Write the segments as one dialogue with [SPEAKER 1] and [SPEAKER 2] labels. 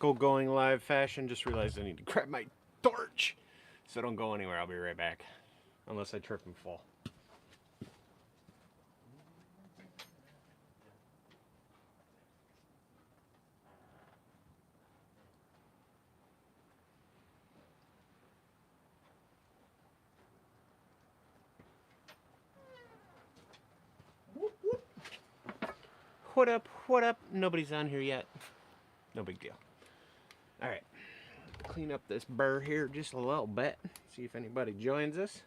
[SPEAKER 1] typical going live fashion, just realized I need to grab my torch. So don't go anywhere, I'll be right back. Unless I trip and fall. What up, what up? Nobody's on here yet. No big deal. Alright, clean up this burr here just a little bit. See if anybody joins us.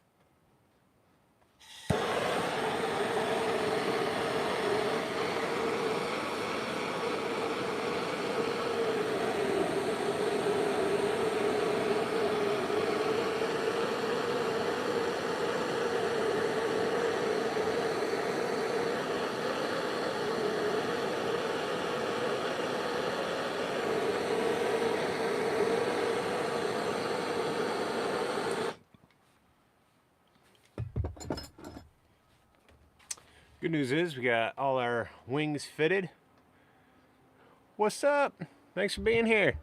[SPEAKER 1] Good news is we got all our wings fitted. What's up? Thanks for being here.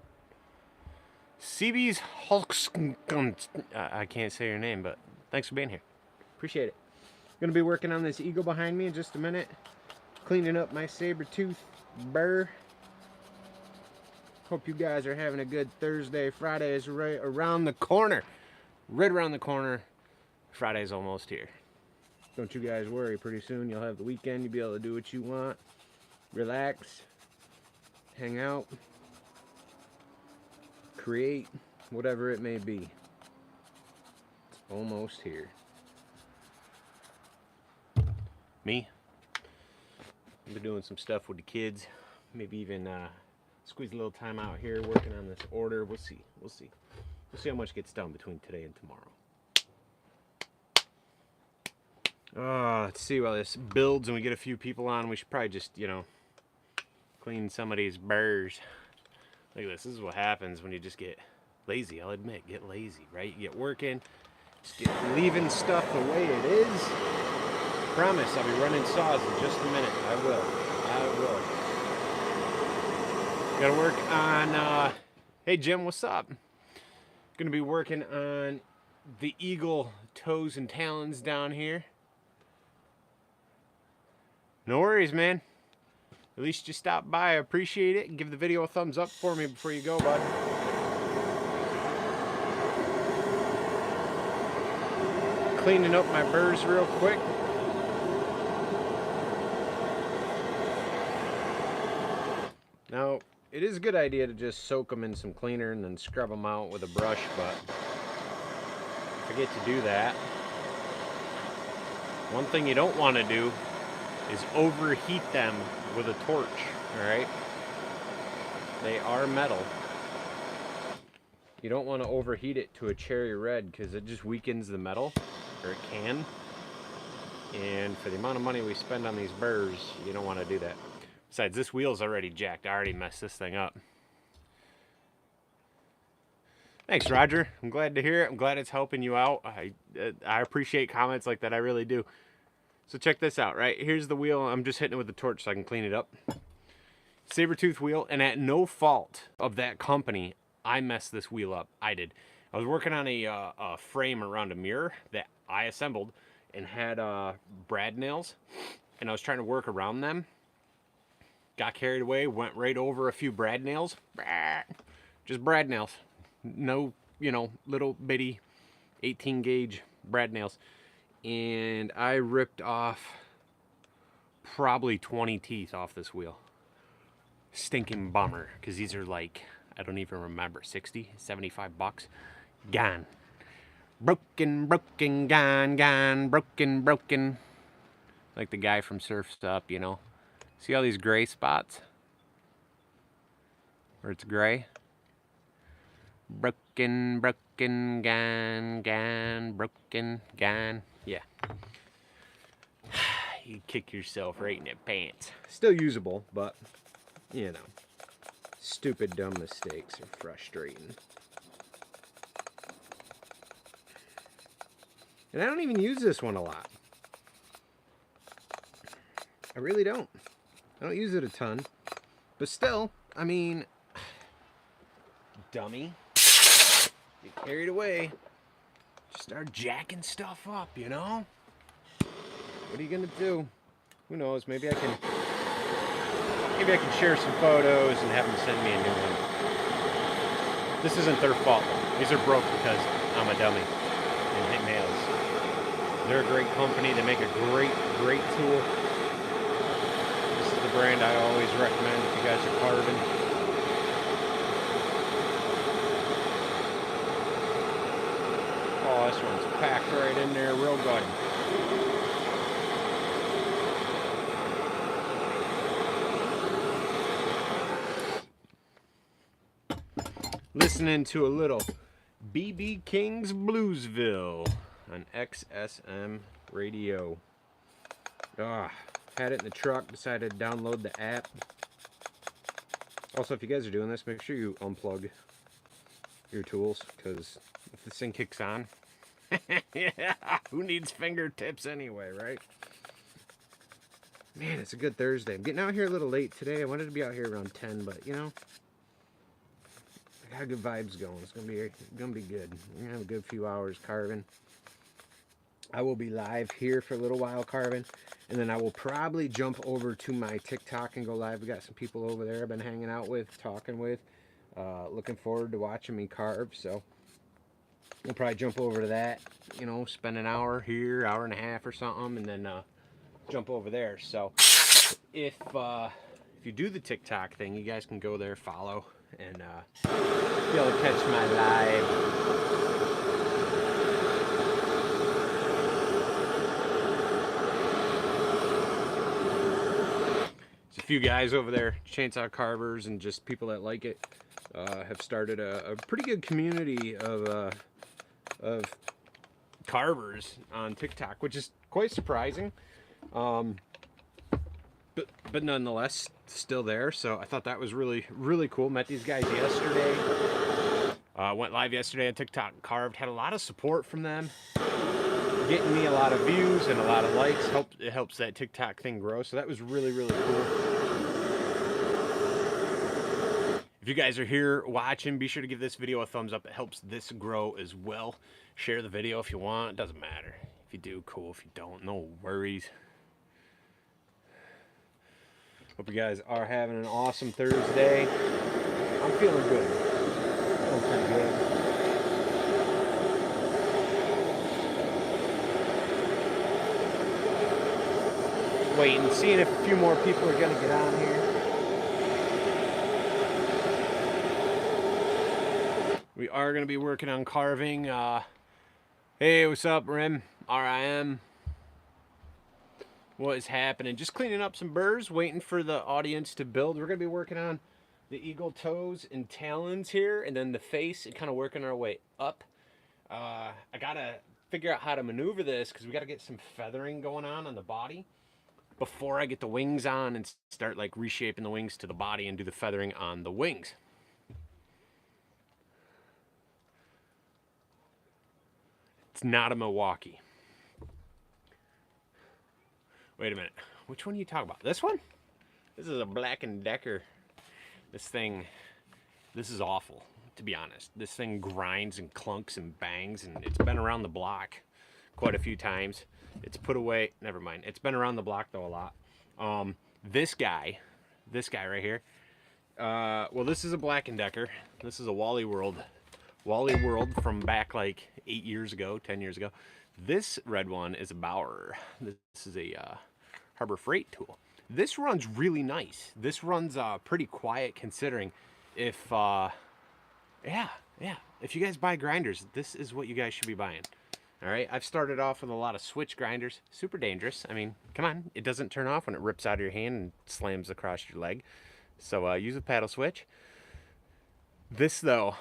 [SPEAKER 1] CB's Hulks. I can't say your name, but thanks for being here. Appreciate it. Gonna be working on this eagle behind me in just a minute. Cleaning up my Saburrtooth burr. Hope you guys are having a good Thursday. Friday is right around the corner. Right around the corner. Friday's almost here. Don't you guys worry, pretty soon you'll have the weekend, you'll be able to do what you want, relax, hang out, create, whatever it may be. It's almost here. Me, I've been doing some stuff with the kids, maybe even squeeze a little time out here working on this order. We'll see, we'll see. We'll see how much gets done between today and tomorrow. Let's see, while this builds and we get a few people on, we should probably just, you know, clean some of these burrs. Look at this. This is what happens when you just get lazy. I'll admit, get lazy, right? You get working, just get leaving stuff the way it is. Promise, I'll be running saws in just a minute. I will. Gotta work on, hey Jim, what's up? Gonna be working on the eagle toes and talons down here. No worries, man. At least you stopped by. I appreciate it. And give the video a thumbs up for me before you go, bud. Cleaning up my burrs real quick. Now, it is a good idea to just soak them in some cleaner and then scrub them out with a brush, but forget to do that. One thing you don't want to do is overheat them with a torch, alright? They are metal. You don't want to overheat it to a cherry red because it just weakens the metal, or it can. And for the amount of money we spend on these burrs, you don't want to do that. Besides, this wheel's already jacked. I already messed this thing up. Thanks, Roger. I'm glad to hear it. I'm glad it's helping you out. I appreciate comments like that. I really do. So check this out, right? Here's the wheel. I'm just hitting it with the torch so I can clean it up. Saburrtooth wheel, and at no fault of that company, I messed this wheel up. I did. I was working on a frame around a mirror that I assembled and had brad nails, and I was trying to work around them. Got carried away, went right over a few brad nails. Just brad nails. No, you know, little bitty 18 gauge brad nails. And I ripped off probably 20 teeth off this wheel. Stinking bummer, because these are like, I don't even remember, 60, 75 bucks. Gone. Broken, broken, gone, gone, broken, broken. Like the guy from Surf's Up, you know. See all these gray spots? Where it's gray? Broken, broken, gone, gone, broken, gone. Yeah. You kick yourself right in the pants. Still usable, but, you know, stupid, dumb mistakes are frustrating. And I don't even use this one a lot. I really don't. I don't use it a ton. But still, I mean, dummy. Get carried away. Just start jacking stuff up, you know? What are you gonna do? Who knows? Maybe I can share some photos and have them send me a new one. This isn't their fault. These are broke because I'm a dummy and hit nails. They're a great company. They make a great tool. This is the brand I always recommend if you guys are carving. Oh, this one's packed right in there real good. Listening to a little BB King's Bluesville on XSM radio. Had it in the truck, decided to download the app. Also, if you guys are doing this, make sure you unplug your tools, because if this thing kicks on, yeah, who needs fingertips anyway, right? Man, it's a good Thursday. I'm getting out here a little late today. I wanted to be out here around 10, but you know, I got good vibes going. It's gonna be good. We're gonna have a good few hours carving. I will be live here for a little while carving, and then I will probably jump over to my TikTok and go live. We got some people over there I've been hanging out with, talking with. Looking forward to watching me carve, so we'll probably jump over to that, you know, spend an hour here, hour and a half or something, and then jump over there. So if you do the TikTok thing, you guys can go there, follow, and be able to catch my live. There's a few guys over there, chainsaw carvers and just people that like it, have started a pretty good community of carvers on TikTok, which is quite surprising. But nonetheless, still there. So I thought that was really cool. Met these guys yesterday. Went live yesterday on TikTok, carved. Had a lot of support from them. Getting me a lot of views and a lot of likes. It helps that TikTok thing grow. So that was really cool. If you guys are here watching, be sure to give this video a thumbs up. It helps this grow as well. Share the video if you want. It doesn't matter. If you do, cool. If you don't, no worries. Hope you guys are having an awesome Thursday. I'm feeling good. Feeling pretty good. Waiting, seeing if a few more people are gonna get on here. We are gonna be working on carving. Hey, what's up, Rim? RIM. What is happening? Just cleaning up some burrs, waiting for the audience to build. We're going to be working on the eagle toes and talons here, and then the face, and kind of working our way up. I got to figure out how to maneuver this, because we got to get some feathering going on the body before I get the wings on and start like reshaping the wings to the body and do the feathering on the wings. It's not a Milwaukee. Wait a minute. Which one are you talking about? This one? This is a Black & Decker. This is awful, to be honest. This thing grinds and clunks and bangs, and it's been around the block quite a few times. It's put away. Never mind. It's been around the block, though, a lot. This guy right here. Well, this is a Black & Decker. This is a Wally World from back like 8 years ago, 10 years ago. This red one is a Bauer. This is a Harbor Freight tool. This runs really nice. This runs pretty quiet, considering if if you guys buy grinders, this is what you guys should be buying. All right, I've started off with a lot of switch grinders. Super dangerous. I mean, come on, it doesn't turn off when it rips out of your hand and slams across your leg. So use a paddle switch. This though,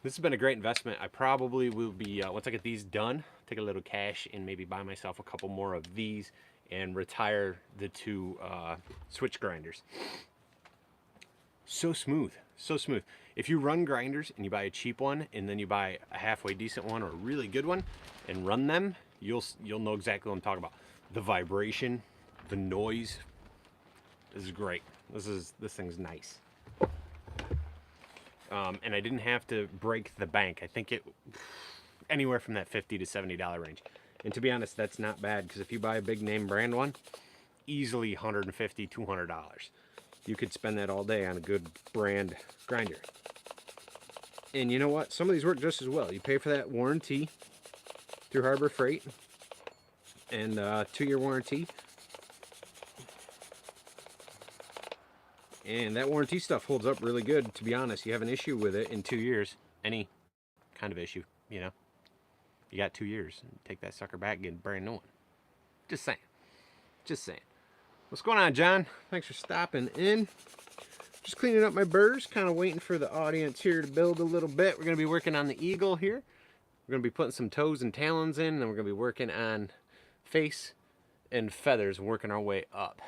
[SPEAKER 1] this has been a great investment. I probably will be, once I get these done, take a little cash and maybe buy myself a couple more of these and retire the two switch grinders. So smooth, so smooth. If you run grinders and you buy a cheap one and then you buy a halfway decent one or a really good one and run them, you'll know exactly what I'm talking about. The vibration, the noise. This is great. This thing's nice. And I didn't have to break the bank. I think it anywhere from that $50 to $70 range. And to be honest, that's not bad, because if you buy a big name brand one, easily $150, $200. You could spend that all day on a good brand grinder. And you know what? Some of these work just as well. You pay for that warranty through Harbor Freight, and 2-year warranty. And that warranty stuff holds up really good. To be honest, you have an issue with it in 2 years, any kind of issue, you know, you got 2 years. Take that sucker back and get a brand new one. Just saying. Just saying. What's going on, John? Thanks for stopping in. Just cleaning up my burrs, kind of waiting for the audience here to build a little bit. We're going to be working on the eagle here. We're going to be putting some toes and talons in, and then we're going to be working on face and feathers and working our way up.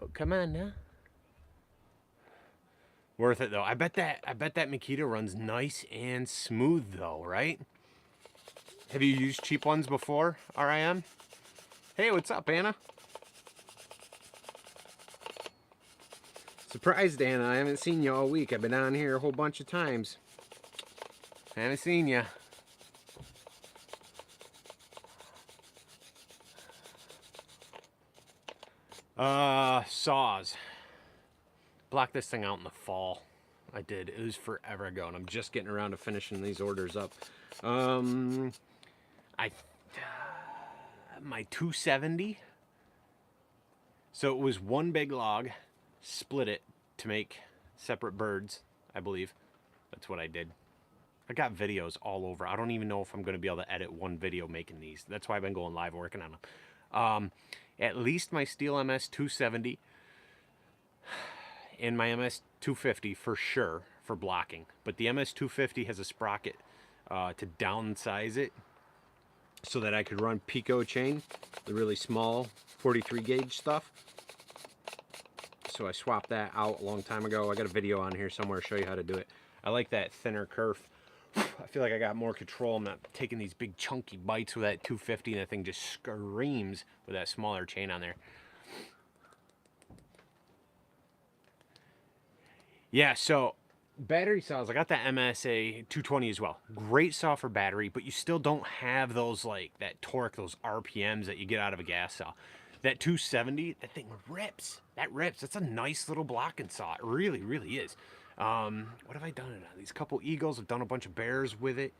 [SPEAKER 1] Oh, come on now. Worth it though. I bet that Makita runs nice and smooth though, right? Have you used cheap ones before, RIM? Hey, what's up, Anna? Surprised, Anna. I haven't seen you all week. I've been on here a whole bunch of times. I haven't seen you. Saws. Blocked this thing out in the fall. I did. It was forever ago, and I'm just getting around to finishing these orders up. My 270. So it was one big log, split it to make separate birds, I believe. That's what I did. I got videos all over. I don't even know if I'm going to be able to edit one video making these. That's why I've been going live working on them. At least my Steel MS 270 and my MS 250 for sure for blocking. But the MS 250 has a sprocket to downsize it so that I could run Pico chain, the really small 43 gauge stuff. So I swapped that out a long time ago. I got a video on here somewhere to show you how to do it. I like that thinner kerf. I feel like I got more control. I'm not taking these big chunky bites with that 250, and that thing just screams with that smaller chain on there. Yeah, so battery saws, I got that MSA 220 as well. Great saw for battery, but you still don't have those, like, that torque, those RPMs that you get out of a gas saw. That 270, that thing rips. That rips. It's a nice little blocking saw. It really, really is. What have I done it on? These couple eagles. I've done a bunch of bears with it.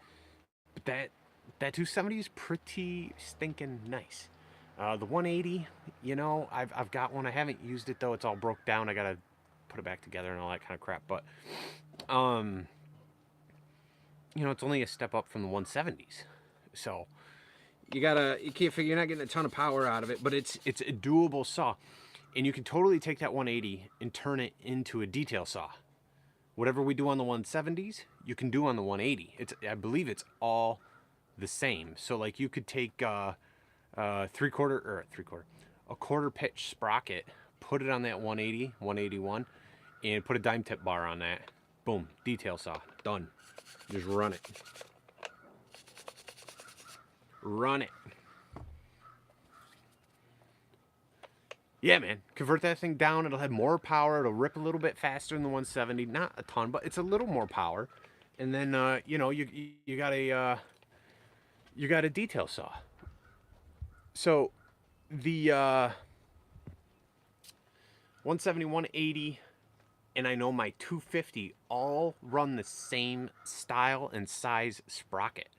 [SPEAKER 1] But that 270 is pretty stinking nice. The 180, you know, I've got one. I haven't used it though. It's all broke down. I gotta put it back together and all that kind of crap. But you know, it's only a step up from the 170s. So you can't figure, you're not getting a ton of power out of it, but it's a doable saw. And you can totally take that 180 and turn it into a detail saw. Whatever we do on the 170s, you can do on the 180. I believe it's all the same. So like you could take a quarter pitch sprocket, put it on that 180, 181, and put a dime tip bar on that. Boom, detail saw, done. Just run it. Run it. Yeah, man. Convert that thing down. It'll have more power. It'll rip a little bit faster than the 170. Not a ton, but it's a little more power. And then, you know, you got a detail saw. So the 170, 180, and I know my 250 all run the same style and size sprocket.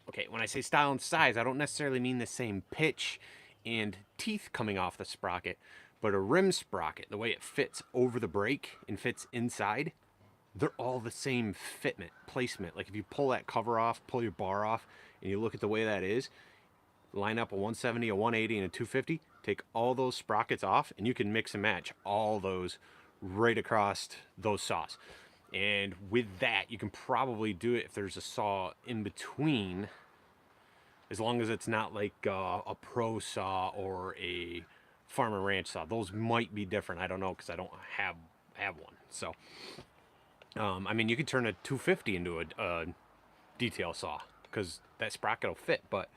[SPEAKER 1] Okay, when I say style and size, I don't necessarily mean the same pitch and teeth coming off the sprocket, but a rim sprocket, the way it fits over the brake and fits inside, they're all the same fitment, placement. Like if you pull that cover off, pull your bar off, and you look at the way that is, line up a 170, a 180, and a 250, take all those sprockets off, and you can mix and match all those right across those saws. And with that, you can probably do it if there's a saw in between, as long as it's not like a pro saw or a farm and ranch saw. Those might be different. I don't know, because I don't have one. So, I mean, you could turn a 250 into a detail saw, because that sprocket will fit. But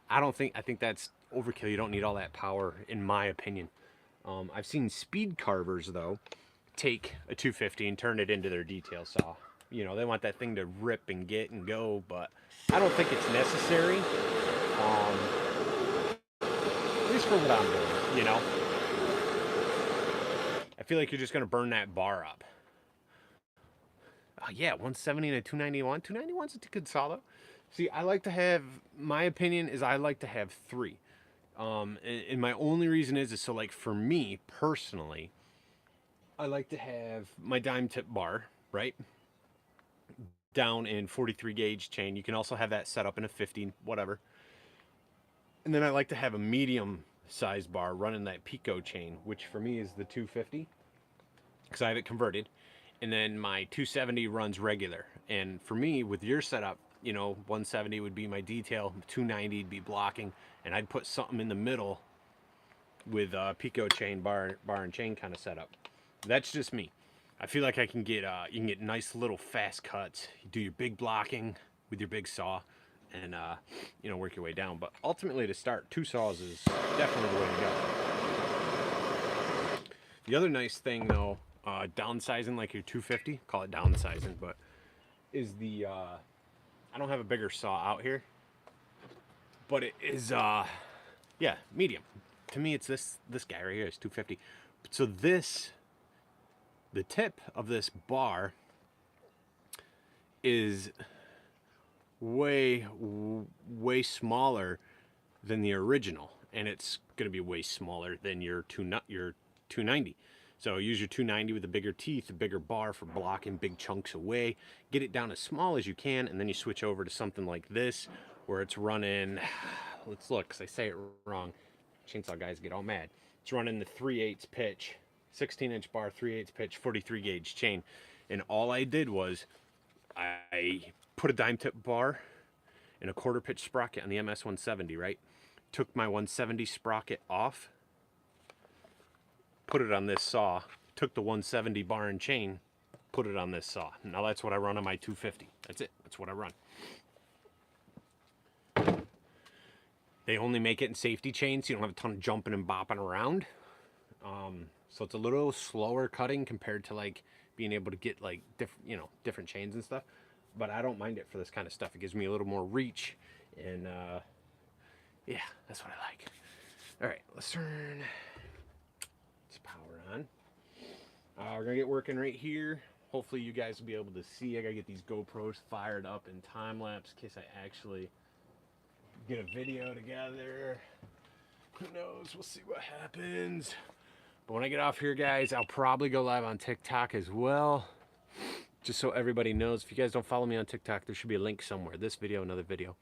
[SPEAKER 1] I think that's overkill. You don't need all that power, in my opinion. I've seen speed carvers, though, take a 250 and turn it into their detail saw. You know, they want that thing to rip and get and go, but I don't think it's necessary. At least for what I'm doing, you know. I feel like you're just gonna burn that bar up. Oh yeah, 170 and a 291. 291's a good saw though. See, I like to have, my opinion is I like to have three. And my only reason is so like for me personally, I like to have my dime tip bar, right? Down in 43 gauge chain. You can also have that set up in a 50, whatever. And then I like to have a medium size bar running that Pico chain, which for me is the 250 because I have it converted. And then my 270 runs regular. And for me, with your setup, you know, 170 would be my detail, 290 would be blocking, and I'd put something in the middle with Pico chain, bar and chain kind of setup. That's just me. I feel like I can get you can get nice little fast cuts. You do your big blocking with your big saw, and you know, work your way down. But ultimately, to start, two saws is definitely the way to go. The other nice thing, though, downsizing like your 250, call it downsizing, but is the I don't have a bigger saw out here, but it is yeah, medium. To me, it's this guy right here is 250. So this, the tip of this bar is way smaller than the original, and it's going to be way smaller than your 290. So use your 290 with the bigger teeth, a bigger bar for blocking big chunks away. Get it down as small as you can, and then you switch over to something like this, where it's running, let's look, because I say it wrong. Chainsaw guys get all mad. It's running the 3/8 pitch, 16-inch bar, 3/8 pitch, 43 gauge chain. And all I did was I put a dime tip bar and a 1/4 pitch sprocket on the MS 170, right? Took my 170 sprocket off, put it on this saw, took the 170 bar and chain, put it on this saw. Now that's what I run on my 250. That's it. That's what I run. They only make it in safety chains, so you don't have a ton of jumping and bopping around. So it's a little slower cutting compared to like being able to get like different chains and stuff. But I don't mind it for this kind of stuff. It gives me a little more reach, and yeah, that's what I like. All right, let's turn this power on. We're gonna get working right here. Hopefully you guys will be able to see. I gotta get these GoPros fired up in time lapse in case I actually get a video together. Who knows? We'll see what happens. But when I get off here, guys, I'll probably go live on TikTok as well. Just so everybody knows, if you guys don't follow me on TikTok, there should be a link somewhere. This video, another video.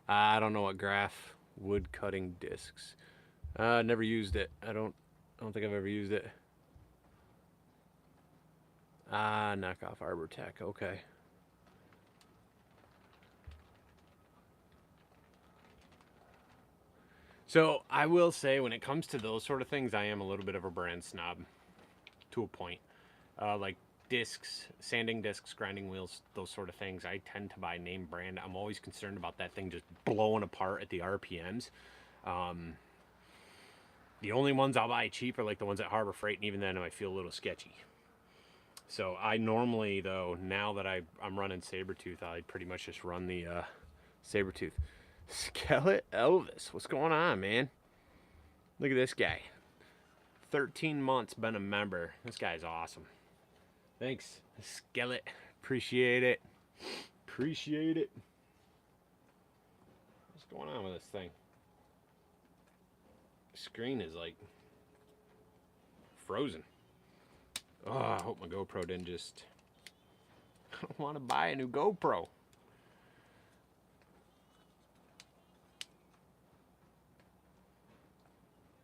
[SPEAKER 1] I don't know what graph wood cutting discs. Never used it. I don't think I've ever used it. Knockoff Arbor Tech. Okay. So I will say, when it comes to those sort of things, I am a little bit of a brand snob to a point. Like discs, sanding discs, grinding wheels, those sort of things, I tend to buy name brand. I'm always concerned about that thing just blowing apart at the RPMs. The only ones I'll buy cheap are like the ones at Harbor Freight, and even then I feel a little sketchy. So I normally, though, now that I'm running Saburrtooth, I pretty much just run the Saburrtooth. Skeleton Elvis, what's going on, man? Look at this guy. 13 months been a member. This guy's awesome. Thanks, Skeleton. Appreciate it. Appreciate it. What's going on with this thing? The screen is like frozen. Oh, I hope my GoPro didn't just... I don't want to buy a new GoPro.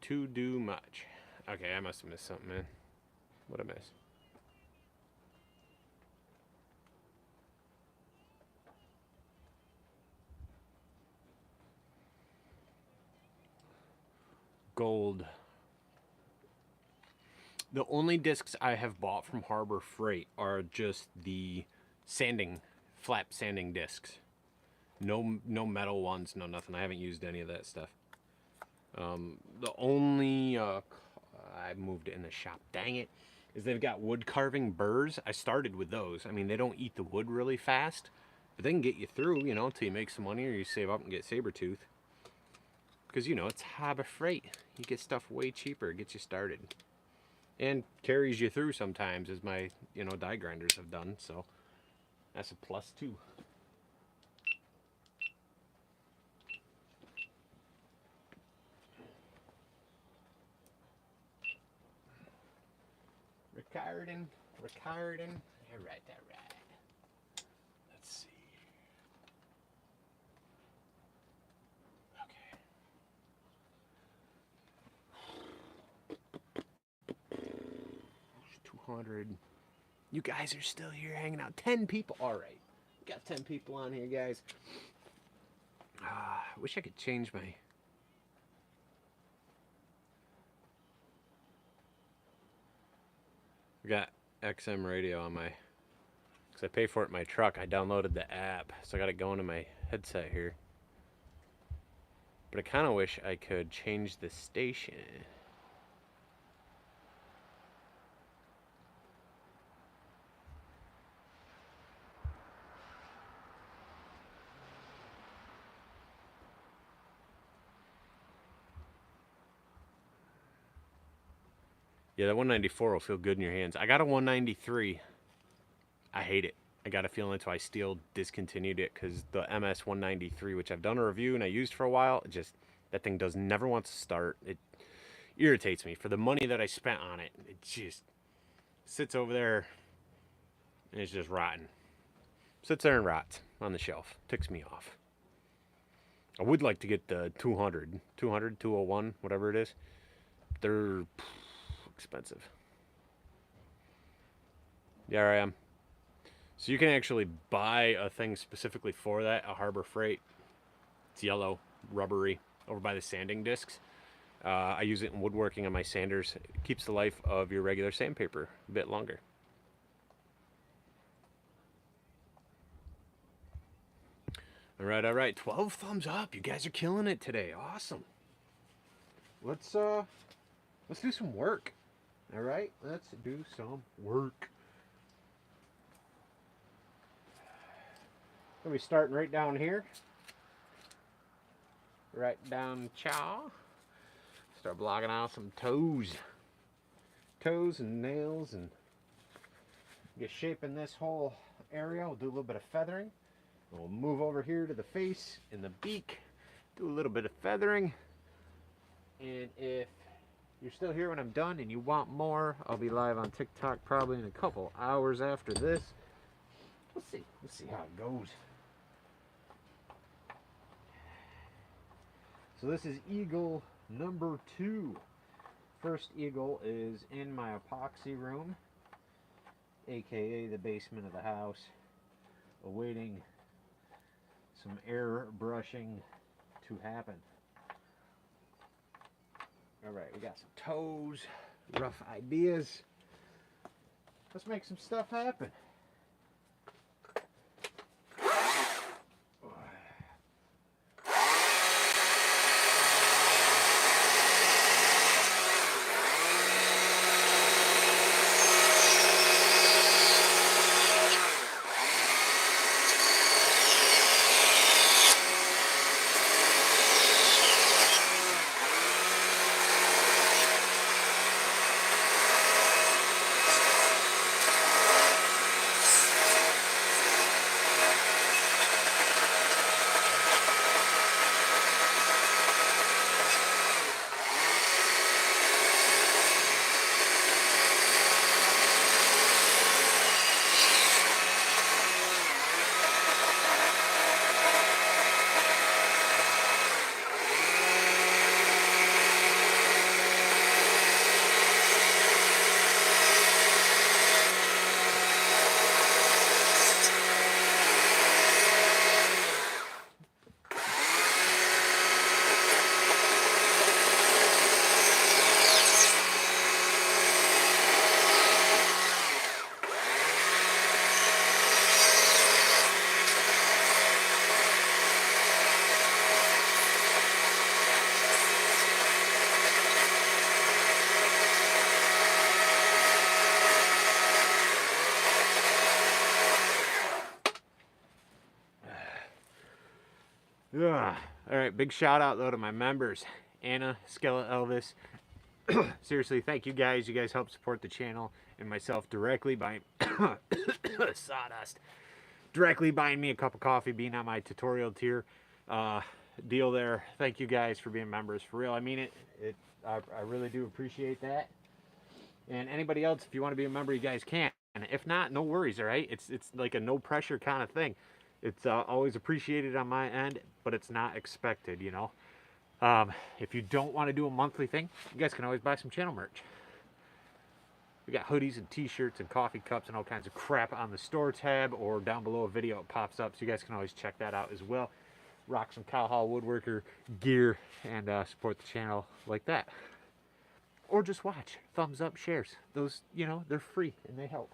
[SPEAKER 1] To do much. Okay, I must have missed something, man. What'd I miss? Gold. The only discs I have bought from Harbor Freight are just the sanding, flap sanding discs. No metal ones, no nothing. I haven't used any of that stuff. The only, I I moved it in the shop, dang it, is they've got wood carving burrs. I started with those. I mean, they don't eat the wood really fast, but they can get you through, you know, until you make some money or you save up and get Saburrtooth. Because, you know, it's Harbor Freight. You get stuff way cheaper. It gets you started. And carries you through sometimes, as my, you know, die grinders have done. So that's a plus too. Recording. All right. Let's see. Okay. 200. You guys are still here hanging out. 10 people. All right. Got 10 people on here, guys. I wish I could change my... I got XM radio on my... Because I pay for it in my truck. I downloaded the app. So I got it going in my headset here. But I kind of wish I could change the station. Yeah, that 194 will feel good in your hands. I got a 193. I hate it. I got a feeling until I still discontinued it because the MS 193, which I've done a review and I used for a while, that thing does never want to start. It irritates me. For the money that I spent on it, it just sits over there and it's just rotten. Sits there and rots on the shelf. Ticks me off. I would like to get the 200, 201, whatever it is. They're expensive. Yeah, I am. So you can actually buy a thing specifically for that, a Harbor Freight. It's yellow, rubbery, over by the sanding discs. I use it in woodworking on my sanders. It keeps the life of your regular sandpaper a bit longer. All right. 12 thumbs up. You guys are killing it today. Awesome. Let's do some work. All right, let's do some work. We'll be starting right down here. Right down chaw. Start blocking out some toes. Toes and nails, and get shaping this whole area. We'll do a little bit of feathering. We'll move over here to the face and the beak. Do a little bit of feathering. And if you're still here when I'm done and you want more, I'll be live on TikTok probably in a couple hours after this. Let's see how it goes. So this is eagle number 2. First eagle is in my epoxy room, aka the basement of the house, awaiting some air brushing to happen. Alright, we got some toes, rough ideas. Let's make some stuff happen. Ugh. All right, big shout out though to my members, Anna, Skella, Elvis. Seriously, thank you guys. You guys help support the channel and myself directly by sawdust. Directly buying me a cup of coffee, being on my tutorial tier deal there. Thank you guys for being members. For real, I mean it. I really do appreciate that. And anybody else, if you want to be a member, you guys can. And if not, no worries. All right, it's like a no pressure kind of thing. It's always appreciated on my end, but it's not expected, you know. If you don't want to do a monthly thing, you guys can always buy some channel merch. We got hoodies and t-shirts and coffee cups and all kinds of crap on the store tab, or down below a video it pops up, so you guys can always check that out as well. Rock some Cow Hall Woodworker gear and support the channel like that. Or just watch. Thumbs up, shares. Those, you know, they're free and they help.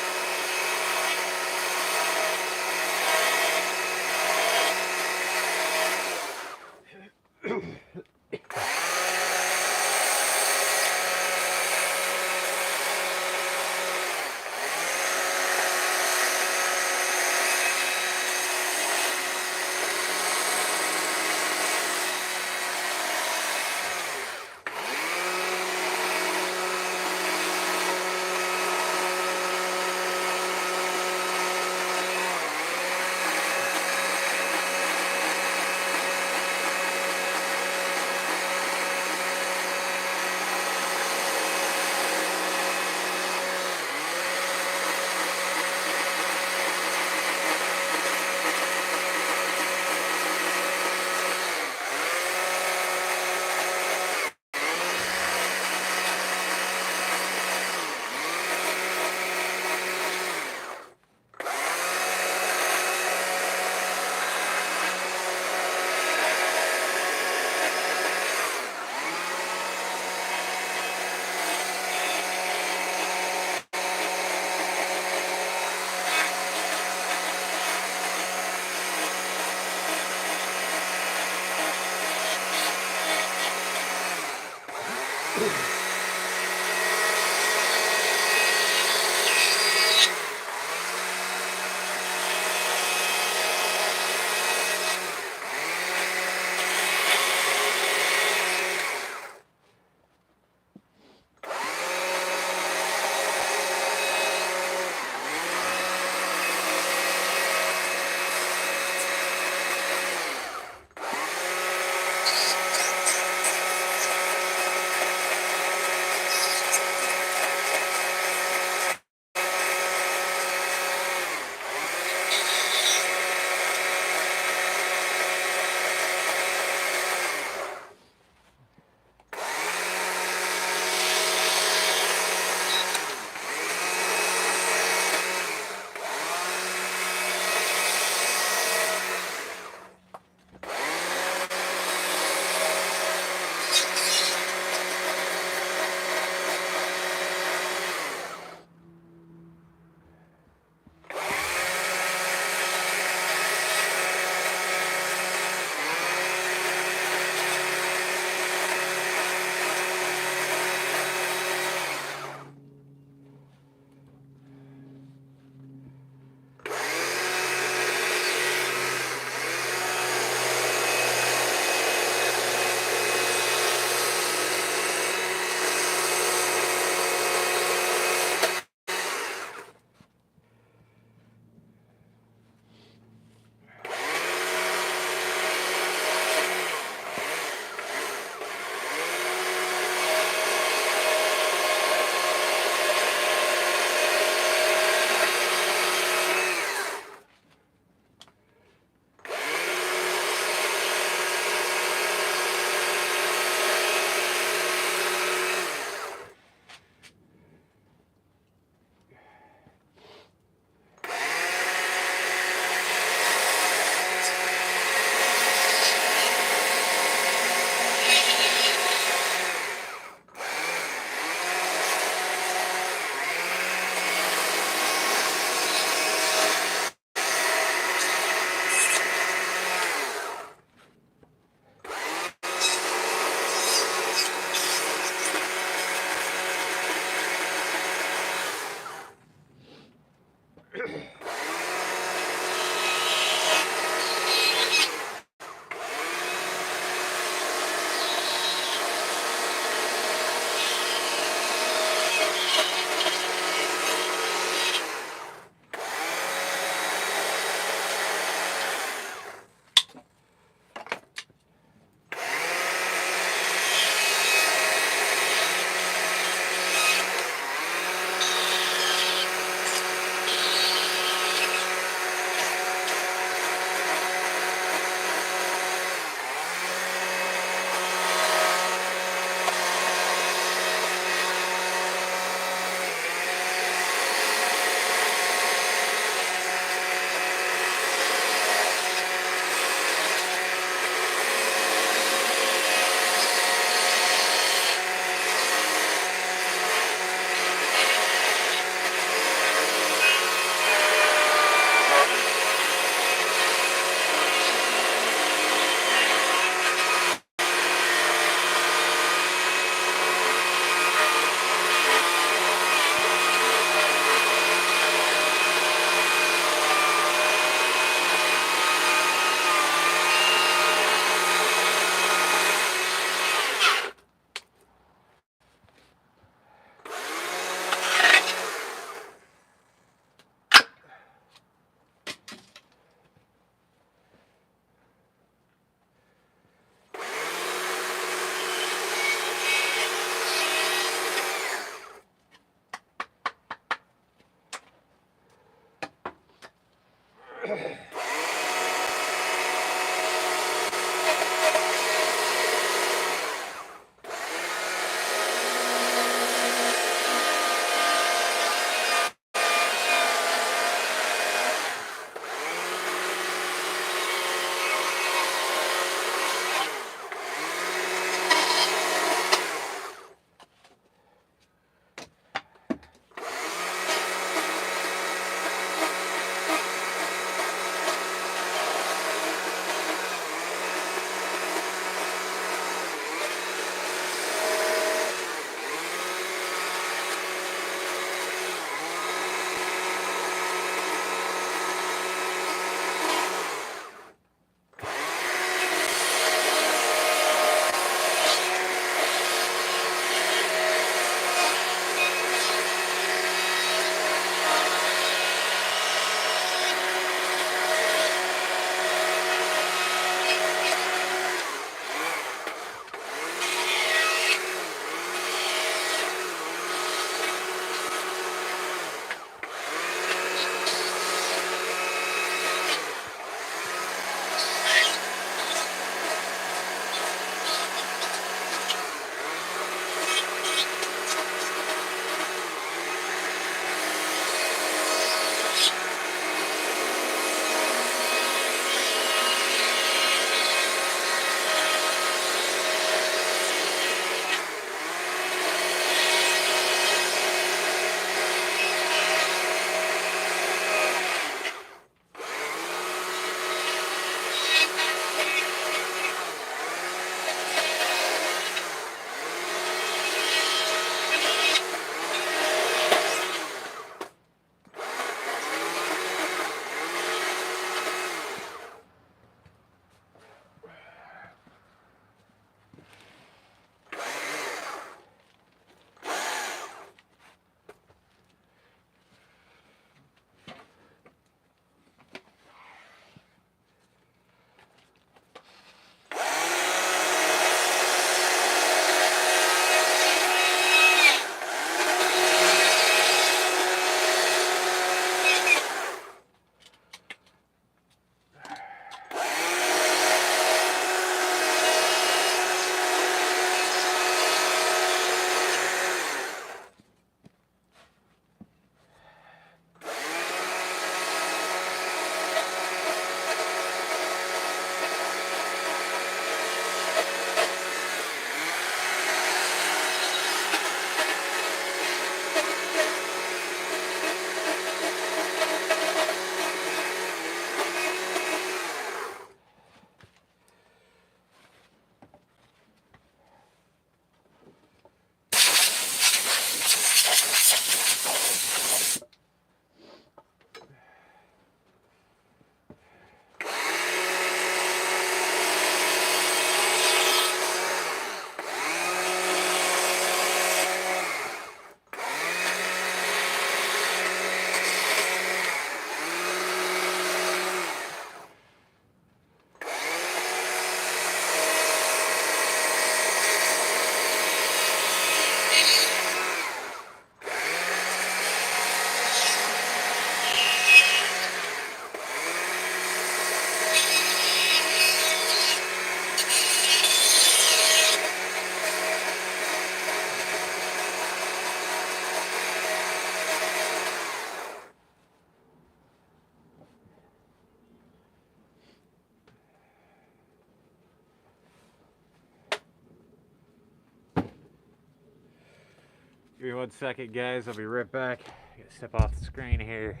[SPEAKER 1] Give me 1 second, guys. I'll be right back. I gotta step off the screen here.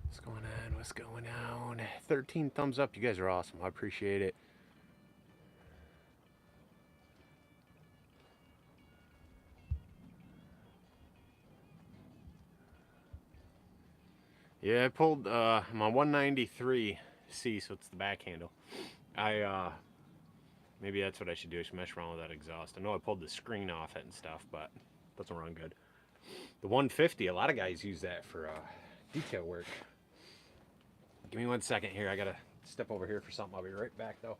[SPEAKER 1] What's going on? What's going on? 13 thumbs up. You guys are awesome. I appreciate it. Yeah, I pulled, I'm on 193C, so it's the back handle. Maybe that's what I should do. I should mess around with that exhaust. I know I pulled the screen off it and stuff, but it doesn't run good. The 150, a lot of guys use that for detail work. Give me 1 second here. I gotta step over here for something. I'll be right back, though.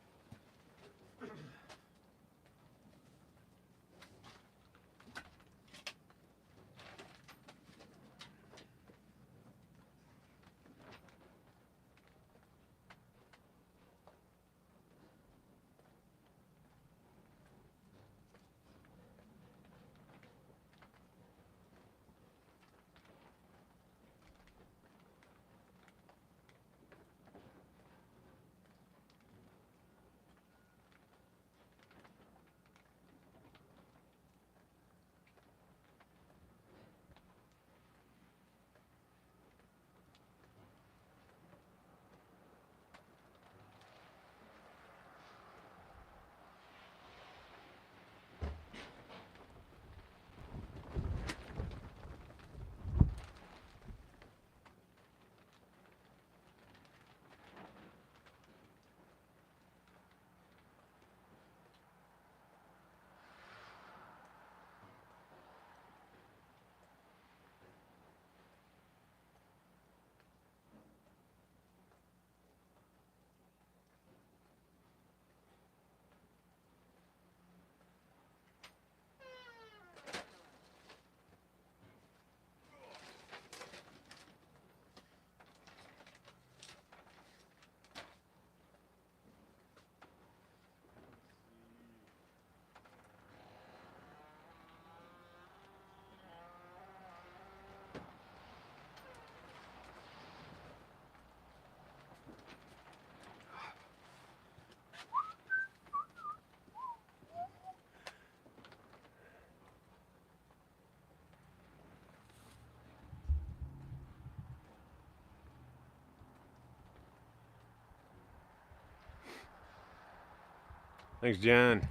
[SPEAKER 1] Thanks, John.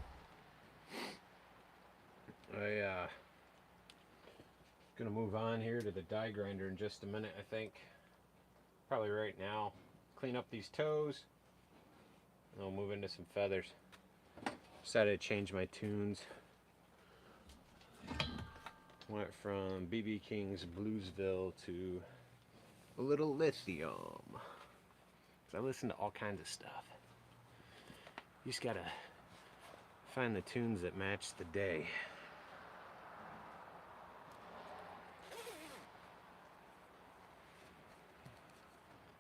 [SPEAKER 1] Gonna move on here to the die grinder in just a minute, I think. Probably right now. Clean up these toes. And I'll move into some feathers. Decided to change my tunes. Went from BB King's Bluesville to a little lithium. I listen to all kinds of stuff. You just gotta find the tunes that match the day.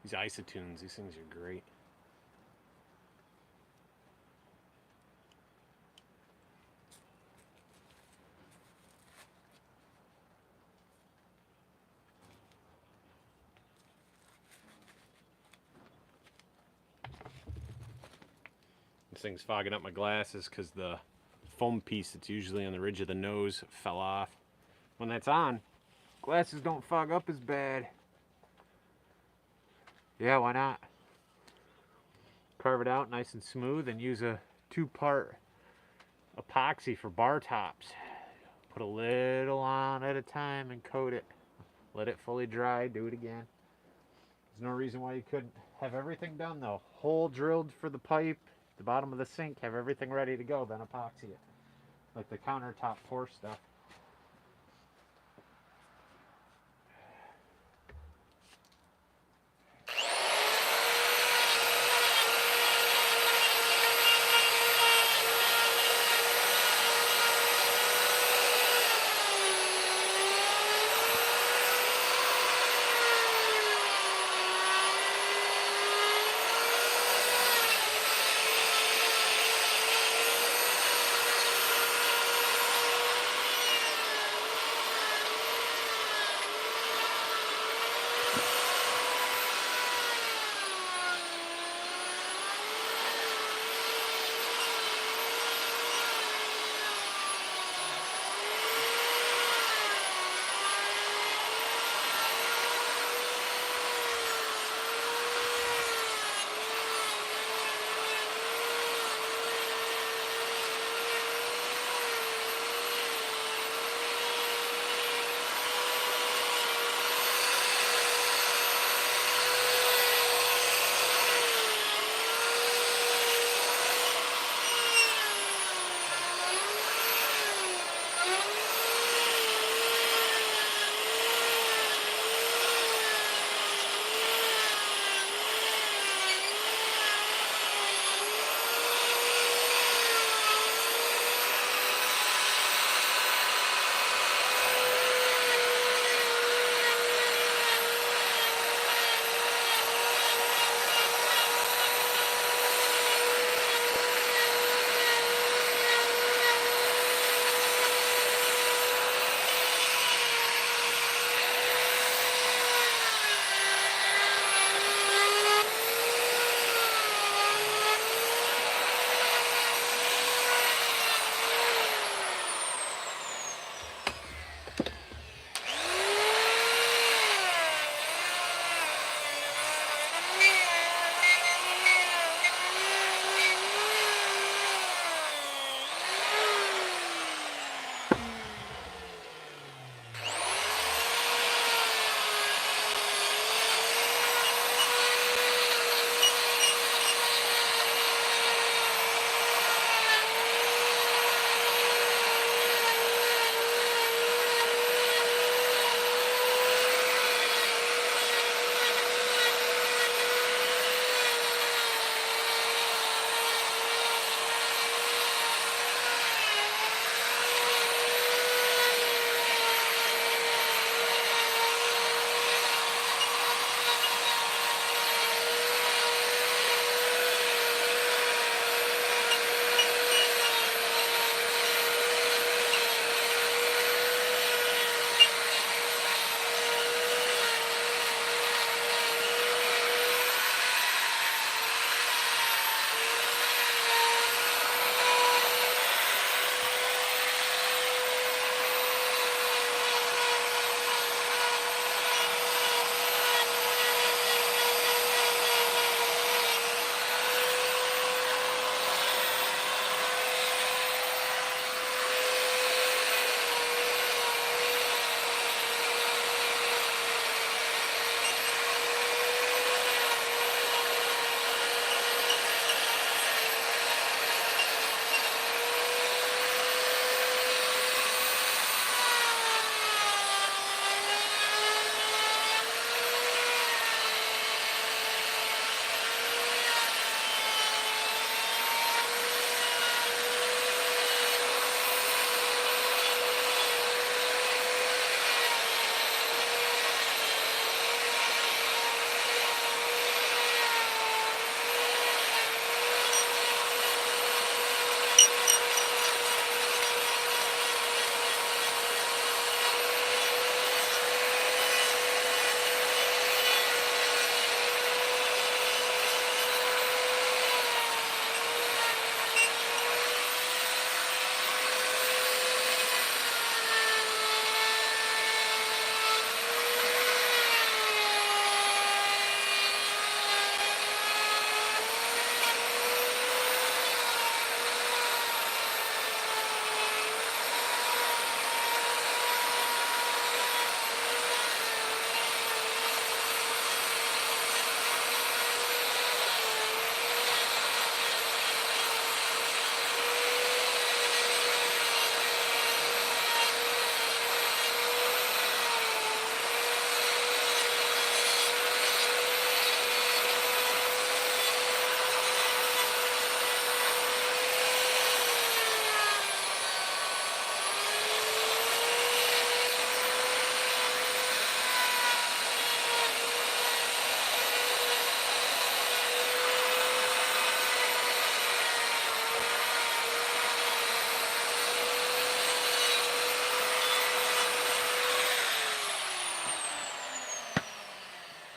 [SPEAKER 1] These isotunes, these things are great. This thing's fogging up my glasses because the foam piece that's usually on the ridge of the nose fell off. When that's on, glasses don't fog up as bad. Yeah, why not? Carve it out nice and smooth and use a 2-part epoxy for bar tops. Put a little on at a time and coat it. Let it fully dry, do it again. There's no reason why you couldn't have everything done though. Hole drilled for the pipe, the bottom of the sink, have everything ready to go, then epoxy it. Like the countertop pour stuff.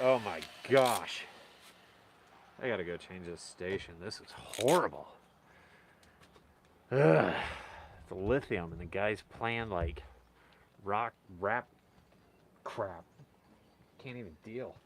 [SPEAKER 1] Oh my gosh. I gotta go change this station. This is horrible. Ugh. The lithium and the guy's playing like rock rap crap. Can't even deal.